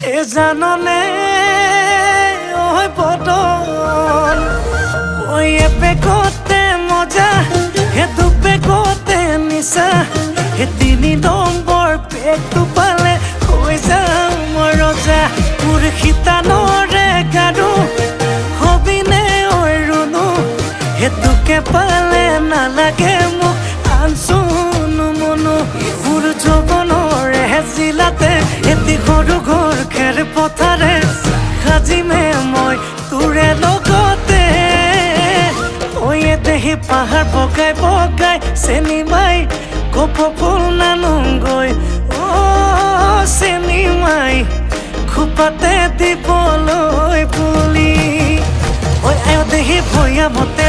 এ জাননে ওই বদন ওই পেকতে মজা হে দু পেকতে নিচা হে 3 নম্বৰ পেকটো পালে হৈ যাম মই ৰজা মোৰ শিতানৰে গাৰু হবিনে ঐ ৰুনু হেতুকে পালে নালাগে মোক আনচুনো মনো মোৰ যৌৱনৰে জিলাতে এটি সৰু ঘৰ খেৰ পথাৰে সাজিমে মই তোৰে লগতে ঐ দেহি পাহাৰ বগাই বগাই চেনি মাই কপৌ ফুল নানুংগৈ চেনি মাই খোপাতে দিবলৈ পুলি ঐ আয় দেহি ভৈয়ামতে